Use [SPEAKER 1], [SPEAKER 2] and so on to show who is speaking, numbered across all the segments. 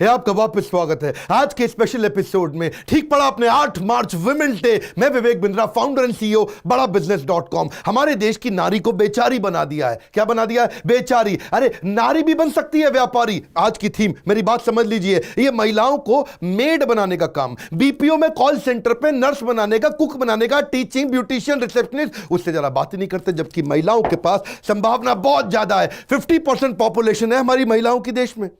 [SPEAKER 1] है आपका वापस स्वागत है आज के स्पेशल एपिसोड में। ठीक पड़ा आपने 8 मार्च वुमेन्स डे। मैं Vivek Bindra, founder and CEO बड़ा बिजनेस.com। हमारे देश की नारी को बेचारी बना दिया है। क्या बना दिया है? बेचारी। अरे नारी भी बन सकती है व्यापारी। आज की थीम, मेरी बात समझ लीजिए, ये महिलाओं को मेड बनाने का काम, बीपीओ में कॉल सेंटर पे नर्स बनाने का, कुक बनाने का, टीचिंग, ब्यूटिशियन, रिसेप्शनिस्ट, उससे जरा बात ही नहीं करते। जबकि महिलाओं के पास संभावना बहुत ज्यादा है। 50% पॉपुलेशन है हमारी महिलाओं की देश में,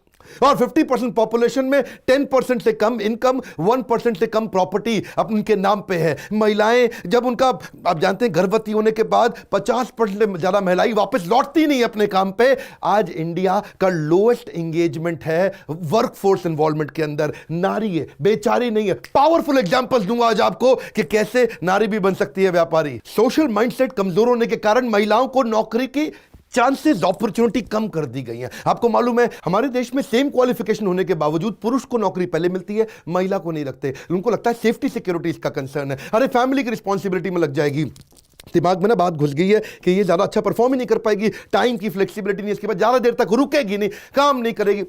[SPEAKER 1] और 50% पॉपुलेशन में 10% से कम इनकम, 1% से कम प्रॉपर्टी उनके नाम पे है। महिलाएं जब उनका, आप जानते हैं, गर्भवती होने के बाद 50% से ज्यादा महिलाएं वापस लौटती नहीं अपने काम पे। आज इंडिया का लोएस्ट एंगेजमेंट है वर्कफोर्स इन्वॉल्वमेंट के अंदर। नारी है, बेचारी नहीं है। पावरफुल एग्जांपल्स दूंगा आज आपको कि कैसे नारी भी बन सकती है व्यापारी। सोशल माइंडसेट कमजोर होने के कारण महिलाओं को नौकरी की चांसेस, अपॉर्चुनिटी कम कर दी गई हैं। आपको मालूम है, हमारे देश में सेम क्वालिफिकेशन होने के बावजूद पुरुष को नौकरी पहले मिलती है, महिला को नहीं रखते। उनको लगता है सेफ्टी सिक्योरिटी इसका कंसर्न है, अरे फैमिली की रिस्पॉन्सिबिलिटी में लग जाएगी। दिमाग में ना बात घुस गई है कि ये ज्यादा अच्छा परफॉर्म ही नहीं कर पाएगी, टाइम की फ्लेक्सिबिलिटी नहीं, इसके बाद ज्यादा देर तक रुकेगी नहीं, काम नहीं करेगी।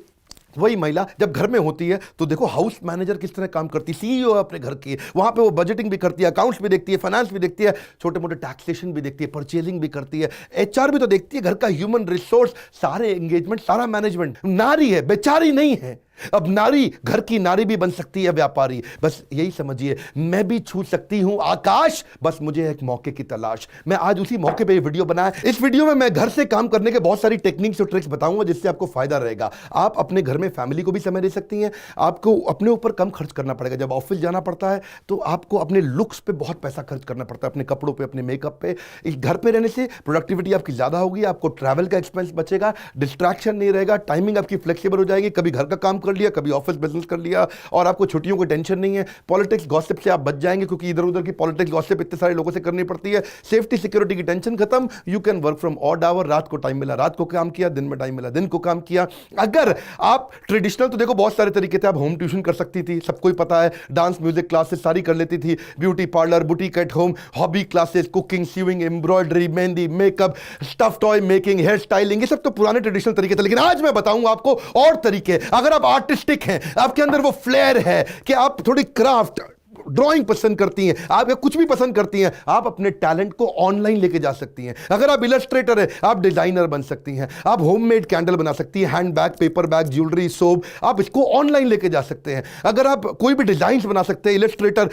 [SPEAKER 1] वही महिला जब घर में होती है तो देखो हाउस मैनेजर किस तरह काम करती है, सीईओ है अपने घर की, वहां पे वो बजटिंग भी करती है, अकाउंट्स भी देखती है, फाइनेंस भी देखती है, छोटे मोटे टैक्सेशन भी देखती है, परचेजिंग भी करती है, एचआर भी तो देखती है, घर का ह्यूमन रिसोर्स, सारे एंगेजमेंट, सारा मैनेजमेंट। नारी है, बेचारी नहीं है। अब नारी, घर की नारी भी बन सकती है व्यापारी। बस यही समझिए, मैं भी छू सकती हूं आकाश, बस मुझे एक मौके की तलाश। मैं आज उसी मौके पे ये वीडियो बनाया। इस वीडियो में मैं घर से काम करने के बहुत सारी टेक्निक्स और ट्रिक्स बताऊंगा जिससे आपको फायदा रहेगा। आप अपने घर में फैमिली को भी समय दे सकती हैं, आपको अपने ऊपर कम खर्च करना पड़ेगा। जब ऑफिस जाना पड़ता है तो आपको अपने लुक्स पे बहुत पैसा खर्च करना पड़ता है, अपने कपड़ों पे, अपने मेकअप पे। इस घर पे रहने से प्रोडक्टिविटी आपकी ज्यादा होगी, आपको ट्रैवल का एक्सपेंस बचेगा, डिस्ट्रैक्शन नहीं रहेगा, टाइमिंग आपकी फ्लेक्सिबल हो जाएगी। कभी घर का काम कर लिया, कभी ऑफिस बिजनेस कर लिया, और आपको छुट्टियों की टेंशन नहीं है। पॉलिटिक्स गॉसिप से आप बच जाएंगे, क्योंकि इधर उधर की पॉलिटिक्स गॉसिप इतने सारे लोगों से करनी पड़ती है। सेफ्टी सिक्योरिटी की टेंशन खत्म। You can work from odd hour. रात को टाइम मिला रात को काम किया, दिन में टाइम मिला दिन को काम किया। अगर आप ट्रेडिशनल, तो देखो बहुत सारे तरीके थे। आप होम ट्यूशन कर सकती थी, सबको ही पता है, डांस म्यूजिक क्लासेस सारी कर लेती थी, beauty parlour, boutique at home, hobby classes, cooking, sewing, embroidery, mehndi, makeup, stuff toy making, hair styling, ये सब तो पुराने ट्रेडिशनल तरीके थे। लेकिन आज मैं बताऊंगा आपको और तरीके। अगर आप आर्टिस्टिक हैं, आपके अंदर वो फ्लेयर है कि आप थोड़ी क्राफ्ट, ड्राइंग पसंद करती हैं, आप या कुछ भी पसंद करती हैं, आप अपने टैलेंट को ऑनलाइन लेके जा सकती हैं। अगर आप इलस्ट्रेटर हैं, आप डिजाइनर बन सकती हैं, आप होममेड कैंडल बना सकती हैं, hand bag, paper bag, jewellery, soap, आप इसको ऑनलाइन लेके जा सकते हैं। अगर आप कोई भी डिजाइन बना सकते हैं, इलस्ट्रेटर,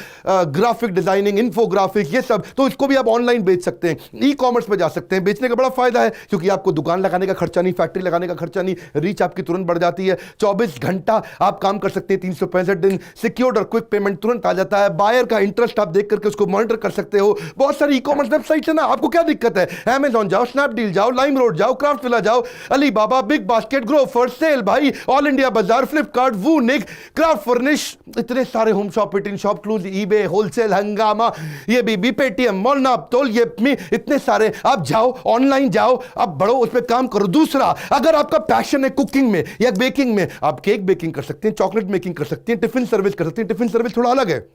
[SPEAKER 1] ग्राफिक डिजाइनिंग, इन्फोग्राफिक, ये सब, तो इसको भी आप ऑनलाइन बेच सकते हैं। ई कॉमर्स पे जा सकते हैं। बेचने का बड़ा फायदा है, क्योंकि आपको दुकान लगाने का खर्चा नहीं, फैक्ट्री लगाने का खर्चा नहीं, रीच आपकी तुरंत बढ़ जाती है। 24 घंटा आप काम कर सकते हैं, 365 दिन, सिक्योर्ड और क्विक पेमेंट तुरंत आ जाता है। बायर का इंटरेस्ट आप देख करके उसको मॉनिटर कर सकते हो। बहुत सारी ई कॉमर्स वेबसाइट है ना, आपको क्या दिक्कत है? अमेज़न जाओ, स्नैपडील जाओ, लाइमरोड जाओ, क्राफ्टविला जाओ, Alibaba, Big Basket, Grofer, sale भाई, All India Bazaar, Flipkart, Voonik, Craft Furnish, इतने सारे home shop, pit in shop, Clues, eBay, wholesale, Hungama, ये भी, पेटीएम, मॉलना, तोल, ये इतने सारे। आप जाओ, ऑनलाइन जाओ, आप बढ़ो, उस पर काम करो। दूसरा, अगर आपका पैशन है कुकिंग में या बेकिंग में, आप केक बेकिंग कर सकते हैं, चॉकलेट मेकिंग कर सकते हैं, टिफिन सर्विस कर सकते हैं। टिफिन सर्विस थोड़ा अलग है।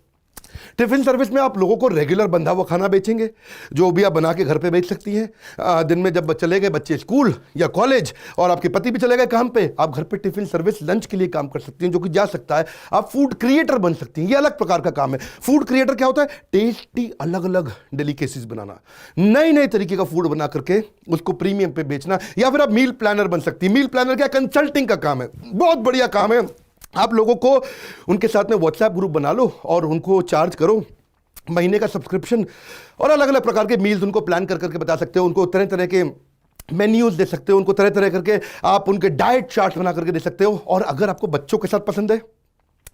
[SPEAKER 1] टिफिन सर्विस में आप लोगों को रेगुलर बंधा हुआ खाना बेचेंगे, जो भी आप बना के घर पे बेच सकती हैं। दिन में जब चले गए बच्चे स्कूल या कॉलेज और आपके पति भी चले गए काम पे, आप घर पे टिफिन सर्विस लंच के लिए काम कर सकती हैं, जो कि जा सकता है। आप फूड क्रिएटर बन सकती हैं, ये अलग प्रकार का काम है। फूड क्रिएटर क्या होता है? टेस्टी अलग अलग डेलिकेसीज बनाना, नए नए तरीके का फूड बना करके उसको प्रीमियम पे बेचना। या फिर आप मील प्लानर बन सकती हैं। मील प्लानर क्या? कंसल्टिंग का काम है, बहुत बढ़िया काम है। आप लोगों को उनके साथ में व्हाट्सएप ग्रुप बना लो और उनको चार्ज करो महीने का सब्सक्रिप्शन, और अलग अलग प्रकार के मील्स उनको प्लान कर करके बता सकते हो, उनको तरह तरह के मेन्यूज दे सकते हो, उनको तरह तरह करके आप उनके डाइट चार्ट बना करके दे सकते हो। और अगर आपको बच्चों के साथ पसंद है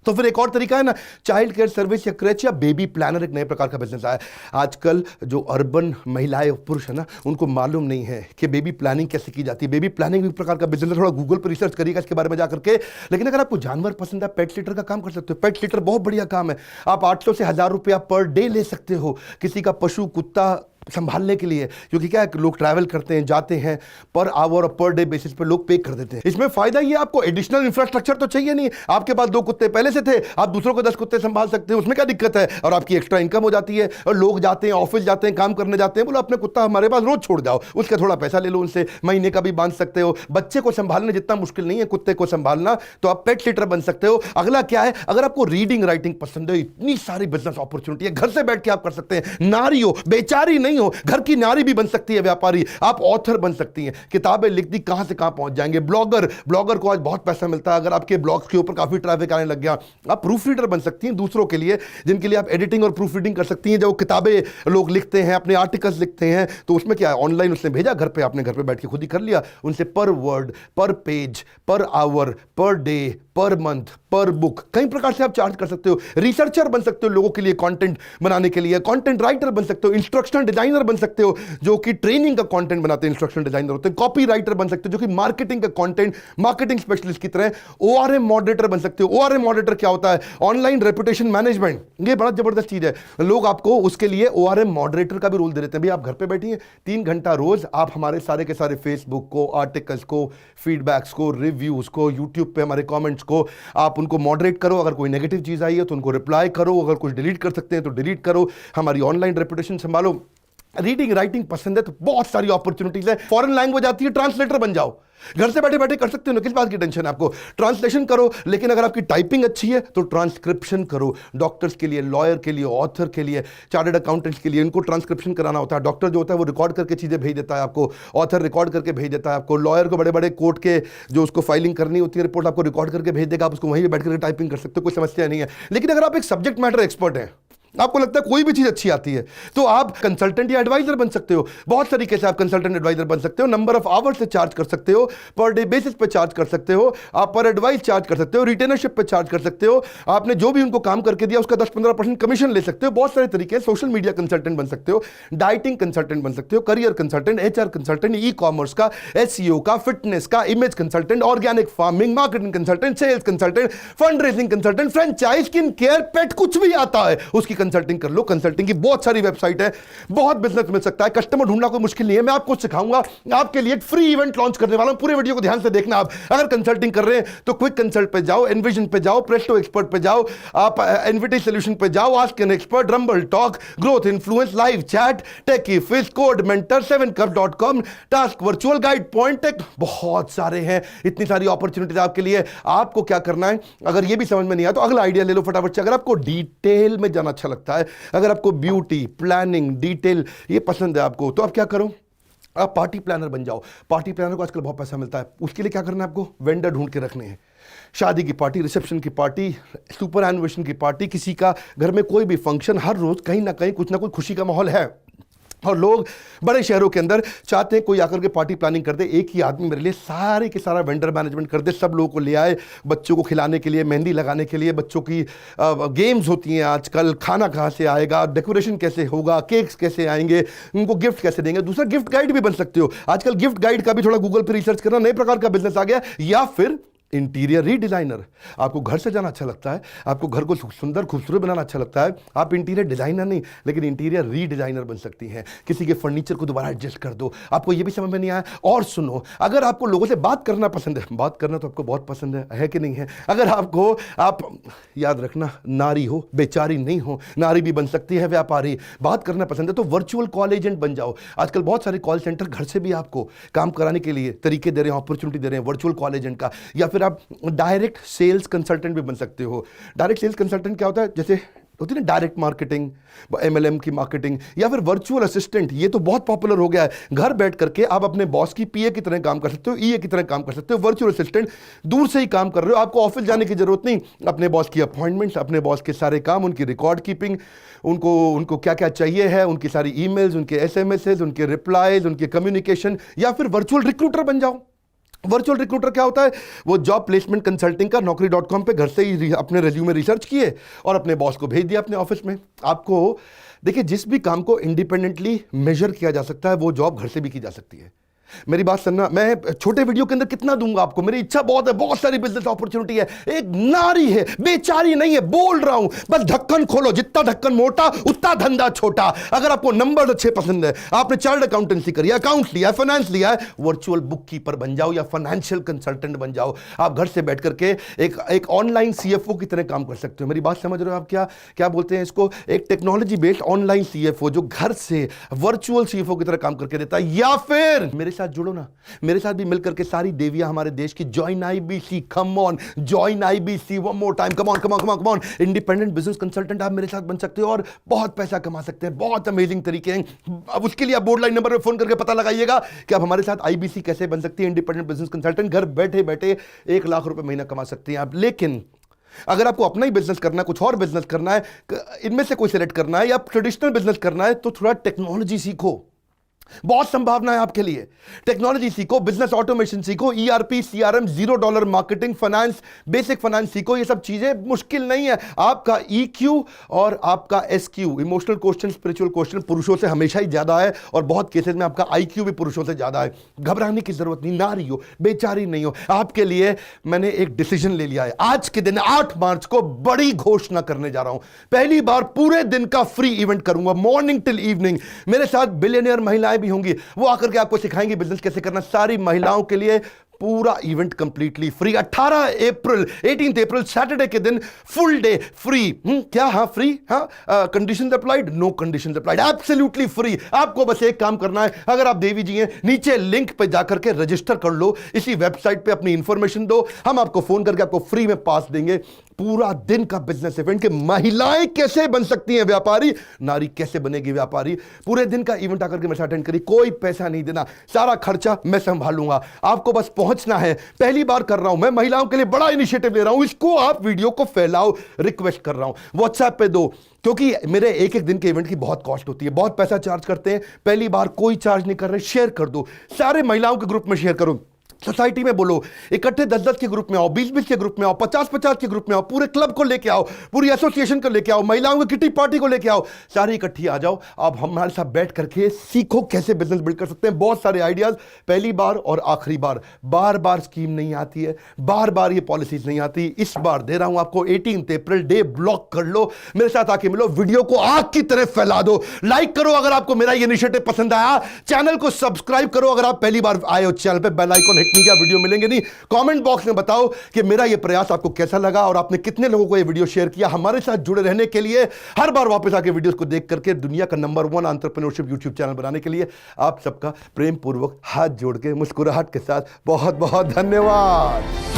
[SPEAKER 1] तो फिर एक और तरीका है ना, चाइल्ड केयर सर्विस या क्रेच या बेबी प्लानर, एक नए प्रकार का बिजनेस आया। आजकल जो अर्बन महिलाएं पुरुष है ना, उनको मालूम नहीं है कि बेबी प्लानिंग कैसे की जाती है। बेबी प्लानिंग एक प्रकार का बिजनेस है, थोड़ा गूगल पर रिसर्च करिएगा इसके बारे में जाकर के। लेकिन अगर आपको जानवर पसंद है, पेट सिटर का काम कर सकते हो। पेट सिटर बहुत बढ़िया काम है। आप 800 से 1000 रुपया पर डे ले सकते हो। किसी का पशु, कुत्ता, संभालने के लिए, क्योंकि क्या है लोग ट्रैवल करते हैं, जाते हैं, पर आवर और पर डे बेसिस पे लोग पे कर देते हैं। इसमें फायदा ये आपको एडिशनल इंफ्रास्ट्रक्चर तो चाहिए नहीं, आपके पास 2 कुत्ते पहले से थे, आप दूसरों को 10 कुत्ते संभाल सकते हैं, उसमें क्या दिक्कत है, और आपकी एक्स्ट्रा इनकम हो जाती है। और लोग जाते हैं, ऑफिस जाते हैं, काम करने जाते हैं, बोलो अपने कुत्ता हमारे पास रोज छोड़ जाओ, उसका थोड़ा पैसा ले लो उनसे, महीने का भी बांध सकते हो। बच्चे को संभालना जितना मुश्किल नहीं है कुत्ते को संभालना, तो आप पेट सिटर बन सकते हो। अगला क्या है, अगर आपको रीडिंग राइटिंग पसंद है, इतनी सारी बिजनेस अपॉर्चुनिटी है, घर से बैठ के आप कर सकते हैं। नारी हो, बेचारी नहीं हो, घर की नारी भी बन सकती है व्यापारी, आप ऑथर बन सकती हैं, किताबें लिख दी, कहां से कहां पहुंच जाएंगे। ब्लॉगर को आज बहुत पैसा मिलता है, अगर आपके ब्लॉग्स के ऊपर काफी ट्रैफिक आने लग गया। आप प्रूफ रीडर बन सकती हैं दूसरों के लिए, जिनके लिए आप एडिटिंग और प्रूफ रीडिंग कर सकती हैं। जो किताबें लोग लिखते हैं, अपने आर्टिकल्स लिखते हैं, तो उसमें क्या है, ऑनलाइन उसने भेजा, घर पे आपने घर पे बैठ के खुद ही कर लिया, उनसे पर वर्ड, पर page, per hour, per day, per month, पर बुक, कई प्रकार से आप चार्ज कर सकते हो। रिसर्चर बन सकते हो लोगों के लिए कंटेंट बनाने के लिए, कंटेंट राइटर बन सकते हो, इंस्ट्रक्शनल डिजाइनर बन सकते हो जो कि ट्रेनिंग का कंटेंट बनाते हैं, इंस्ट्रक्शनल डिजाइनर होते हैं। कॉपी राइटर बन सकते हो जो कि मार्केटिंग का कंटेंट, मार्केटिंग स्पेशलिस्ट की तरह। ओआरएम मॉडरेटर बन सकते हो। ओआरएम मॉडरेटर क्या होता है, ऑनलाइन रेपुटेशन मैनेजमेंट, ये बड़ा जबरदस्त चीज है। लोग आपको उसके लिए ओआरएम मॉडरेटर का भी रोल दे देते हैं। भाई आप घर पे बैठिए, 3 घंटा रोज आप हमारे सारे के सारे फेसबुक को, आर्टिकल्स को, फीडबैक्स को, रिव्यूज को, यूट्यूब पे हमारे कमेंट्स को आप उनको मॉडरेट करो। अगर कोई नेगेटिव चीज आई है तो उनको रिप्लाई करो, अगर कुछ डिलीट कर सकते हैं तो डिलीट करो, हमारी ऑनलाइन रेपुटेशन संभालो। रीडिंग राइटिंग पसंद है तो बहुत सारी अपॉर्चुनिटीज है। फॉरेन लैंग्वेज आती है, ट्रांसलेटर बन जाओ, घर से बैठे बैठे कर सकते हो ना, किस बात की टेंशन है आपको। ट्रांसलेशन करो, लेकिन अगर आपकी टाइपिंग अच्छी है तो ट्रांसक्रिप्शन करो। डॉक्टर्स के लिए, लॉयर के लिए, ऑथर के लिए, चार्टर्ड अकाउंटेंट्स के लिए, इनको ट्रांसक्रिप्शन कराना होता है। डॉक्टर जो होता है वो रिकॉर्ड करके चीजें भेज देता है आपको, ऑथर रिकॉर्ड करके भेज देता है आपको, लॉयर को बड़े बड़े कोर्ट के जो उसको फाइलिंग करनी होती है रिपोर्ट आपको रिकॉर्ड करके भेज देगा, आप उसको वहीं बैठ करके टाइपिंग कर सकते हो, कोई समस्या नहीं है। लेकिन अगर आप एक सब्जेक्ट मैटर एक्सपर्ट हैं, आपको लगता है कोई भी चीज अच्छी आती है, तो आप कंसल्टेंट या एडवाइजर बन सकते हो। बहुत तरीके से आप कंसल्टेंट एडवाइजर बन सकते हो। नंबर ऑफ आवर्स से चार्ज कर सकते हो, पर डे बेसिस पे चार्ज कर सकते हो, आप पर एडवाइस चार्ज कर सकते हो, रिटेनरशिप पे चार्ज कर सकते हो। आपने जो भी उनको काम करके दिया उसका 10-15% कमीशन ले सकते हो। बहुत सारे तरीके, सोशल मीडिया कंसल्टेंट बन सकते हो, डाइटिंग कंसल्टेंट बन सकते हो, career consultant, HR consultant, e commerce का, एसईओ का, फिटनेस का, image consultant, organic farming, marketing consultant, sales consultant, fundraising consultant, franchise, skin care, pet, कुछ भी आता है उसकी कंसल्टिंग कर लो। कंसल्टिंग की बहुत सारी वेबसाइट है, बहुत बिजनेस मिल सकता है। कस्टमर ढूंढना कोई मुश्किल नहीं है। मैं आपको सिखाऊंगा, आपके लिए एक फ्री इवेंट लॉन्च करने वाला हूं, पूरे वीडियो को ध्यान से देखना। आप अगर कंसल्टिंग कर रहे हैं तो क्विक कंसल्ट पे जाओ, एनविजन पे जाओ, प्रेस्टो एक्सपर्ट पे जाओ, आप एनवीटी सॉल्यूशन पे जाओ, Ask an Expert, Rumble Talk, Growth Influence, live chat, Techie Fish, Code Mentor, 7cup.com, task, virtual guide, Point Tech, बहुत सारे हैं। इतनी सारी अपॉर्चुनिटीज आपके लिए। आपको क्या करना है, अगर ये भी समझ में नहीं आया तो अगला आइडिया ले लो फटाफट से। अगर आपको डिटेल में जाना अच्छा लगता है, अगर आपको ब्यूटी, प्लानिंग, डिटेल ये पसंद है आपको, तो आप क्या करो, आप पार्टी प्लानर बन जाओ। पार्टी प्लानर को आजकल बहुत पैसा मिलता है। उसके लिए क्या करना है आपको, वेंडर ढूंढ के रखने हैं। शादी की पार्टी, रिसेप्शन की पार्टी, सुपर एनिवर्सरी की पार्टी, किसी का घर में कोई भी फंक्शन, हर रोज कहीं ना कहीं कुछ ना कुछ खुशी का माहौल है। और लोग बड़े शहरों के अंदर चाहते हैं कोई आकर के पार्टी प्लानिंग कर दे, एक ही आदमी मेरे लिए सारे के सारा वेंडर मैनेजमेंट कर दे, सब लोगों को ले आए, बच्चों को खिलाने के लिए, मेहंदी लगाने के लिए, बच्चों की गेम्स होती हैं आजकल, खाना कहाँ से आएगा, डेकोरेशन कैसे होगा, केक्स कैसे आएंगे, उनको गिफ्ट कैसे देंगे। दूसरा, गिफ्ट गाइड भी बन सकते हो। आजकल गिफ्ट गाइड का भी थोड़ा गूगल पर रिसर्च करना, नए प्रकार का बिजनेस आ गया। या फिर इंटीरियर रीडिजाइनर, आपको घर सजाना अच्छा लगता है, आपको घर को सुंदर खूबसूरत बनाना अच्छा लगता है, आप इंटीरियर डिजाइनर नहीं लेकिन इंटीरियर रीडिजाइनर बन सकती हैं। किसी के फर्नीचर को दोबारा एडजस्ट कर दो। आपको ये भी समझ में नहीं आया, और सुनो, अगर आपको लोगों से बात करना पसंद है, बात करना तो आपको बहुत पसंद है कि नहीं है, अगर आपको, आप याद रखना, नारी हो, बेचारी नहीं हो, नारी भी बन सकती है व्यापारी। बात करना पसंद है तो वर्चुअल कॉल एजेंट बन जाओ। आजकल बहुत सारे कॉल सेंटर घर से भी आपको काम कराने के लिए तरीके दे रहे हैं, अपॉर्चुनिटी दे रहे हैं वर्चुअल कॉल एजेंट का। या फिर आप डायरेक्ट सेल्स कंसल्टेंट भी बन सकते हो। डायरेक्ट सेल्स कंसल्टेंट क्या होता है, जैसे होती है ना डायरेक्ट मार्केटिंग, एमएलएम की मार्केटिंग, या फिर वर्चुअल असिस्टेंट, ये तो बहुत पॉपुलर हो गया है। घर बैठ करके आप अपने बॉस की पीए की तरह काम कर सकते हो, ईए की तरह काम कर सकते हो। वर्चुअल असिस्टेंट, दूर से ही काम कर रहे हो, आपको ऑफिस जाने की जरूरत नहीं। अपने बॉस की अपॉइंटमेंट्स, अपने बॉस के सारे काम, उनकी रिकॉर्ड कीपिंग, उनको क्या क्या चाहिए है, उनकी सारी ईमेल्स, उनके एसएमएस, उनके रिप्लाईज, उनके कम्युनिकेशन। या फिर वर्चुअल रिक्रूटर बन जाओ। वर्चुअल रिक्रूटर क्या होता है, वो जॉब प्लेसमेंट कंसल्टिंग का Naukri.com पे घर से ही अपने रेज्यूमे रिसर्च किए और अपने बॉस को भेज दिया अपने ऑफिस में। आपको देखिए, जिस भी काम को इंडिपेंडेंटली मेजर किया जा सकता है वो जॉब घर से भी की जा सकती है। मेरी बात सुनना, मैं छोटे वीडियो के अंदर कितना दूंगा आपको, मेरी इच्छा बहुत है, बहुत सारी बिजनेस अपॉर्चुनिटी है। एक नारी है, बेचारी नहीं है, बोल रहा हूं, बस ढक्कन खोलो, जितना ढक्कन मोटा उतना धंधा छोटा। अगर आपको नंबर अच्छे पसंद है, आपने चार्टर्ड अकाउंटेंसी करी, अकाउंट लिया, फाइनेंस लिया है, वर्चुअल बुक कीपर बन जाओ या फाइनेंशियल कंसल्टेंट बन जाओ। आप घर से बैठ करके एक ऑनलाइन सीएफओ की तरह काम कर सकते हो। मेरी बात समझ रहे हो आप? क्या क्या बोलते हैं इसको, एक टेक्नोलॉजी बेस्ड ऑनलाइन सीएफओ जो घर से वर्चुअल सीएफओ की तरह काम करके देता है। या फिर मेरे साथ जुड़ो ना, मेरे साथ भी मिलकर के सारी देवियां हमारे देश की, join IBC, come on, join IBC, one more time, come on come on come on come on. Independent business consultant आप मेरे साथ बन सकते हो और बहुत पैसा कमा सकते हैं। बहुत अमेजिंग तरीके हैं। अब उसके लिए आप बोर्ड लाइन नंबर पे फोन करके पता लगाइएगा कि आप हमारे साथ आईबीसी कैसे बन सकती है, इंडिपेंडेंट बिजनेस कंसल्टेंट। घर बैठे बैठे 1 लाख रुपए महीना कमा सकते हैं आप। लेकिन अगर आपको अपना ही बिजनेस करना है, कुछ और बिजनेस करना है, इनमें से कोई सिलेक्ट करना है या ट्रेडिशनल बिजनेस करना है, तो थोड़ा टेक्नोलॉजी सीखो। बहुत संभावना है आपके लिए। टेक्नोलॉजी सीखो, बिजनेस ऑटोमेशन सीखो, ERP, CRM, $0 marketing, finance, basic finance सीखो। ये सब चीजें मुश्किल नहीं है। आपका ईक्यू और आपका SQ, emotional question, spiritual question, पुरुषों से हमेशा ही ज्यादा है और बहुत केसेस में आपका आईक्यू भी पुरुषों से ज्यादा है। घबराने की जरूरत नहीं, नारी हो, बेचारी नहीं हो। आपके लिए मैंने एक डिसीजन ले लिया है। आज के दिन 8 मार्च को बड़ी घोषणा करने जा रहा हूं। पहली बार पूरे दिन का फ्री इवेंट करूंगा, मॉर्निंग टिल इवनिंग। मेरे साथ बिलियनियर महिलाएं भी होंगी, वो आकर के आपको सिखाएंगी बिजनेस कैसे करना। सारी महिलाओं के लिए पूरा event completely free. 18 April Saturday के दिन फुल डे फ्री। क्या? हाँ फ्री, हाँ conditions applied? No conditions applied, absolutely free. आपको बस एक काम करना है, अगर आप देवी जी हैं, नीचे लिंक पे जाकर के रजिस्टर कर लो, इसी वेबसाइट पे अपनी इंफॉर्मेशन दो, हम आपको फोन करके आपको फ्री में पास देंगे। पूरा दिन का बिजनेस इवेंट कि महिलाएं कैसे बन सकती हैं व्यापारी, नारी कैसे बनेगी व्यापारी। पूरे दिन का इवेंट आकर के मेरे साथ अटेंड करिए, कोई पैसा नहीं देना, सारा खर्चा मैं संभालूंगा। आपको बस पहुंचना है। पहली बार कर रहा हूं मैं, महिलाओं के लिए बड़ा इनिशिएटिव ले रहा हूं, इसको आप वीडियो को फैलाओ, रिक्वेस्ट कर रहा हूं, व्हाट्सएप पे दो, क्योंकि मेरे एक दिन के इवेंट की बहुत कॉस्ट होती है, बहुत पैसा चार्ज करते हैं। पहली बार कोई चार्ज नहीं कर रहे, शेयर कर दो, सारे महिलाओं के ग्रुप में शेयर करो, सोसाइटी में बोलो, इकट्ठे 10-10 के ग्रुप में आओ, 20-20 के ग्रुप में आओ, 50-50 के ग्रुप में आओ, पूरे क्लब को लेके आओ, पूरी एसोसिएशन को लेके आओ, महिलाओं की किटी पार्टी को लेके आओ, सारी इकट्ठी आ जाओ। अब हमारे साथ बैठ करके सीखो कैसे बिजनेस बिल्ड कर सकते हैं। बहुत सारे आइडियाज, पहली बार और आखिरी बार, बार बार स्कीम नहीं आती है, बार बार ये पॉलिसीज नहीं आती। इस बार दे रहा हूं आपको 18 अप्रैल, डे ब्लॉक कर लो, मेरे साथ आके मिलो, वीडियो को आग की तरह फैला दो, लाइक करो अगर आपको मेरा ये इनिशिएटिव पसंद आया, चैनल को सब्सक्राइब करो अगर आप पहली बार आए हो, चैनल पे बेल आइकन हिट नहीं किया, वीडियो मिलेंगे नहीं। कमेंट बॉक्स में बताओ कि मेरा ये प्रयास आपको कैसा लगा और आपने कितने लोगों को ये वीडियो शेयर किया। हमारे साथ जुड़े रहने के लिए, हर बार वापस आके वीडियोस को देख करके दुनिया का नंबर 1 एंटरप्रेन्योरशिप यूट्यूब चैनल बनाने के लिए आप सबका प्रेम पूर्वक हाथ जोड़ के मुस्कुराहट के साथ बहुत बहुत धन्यवाद।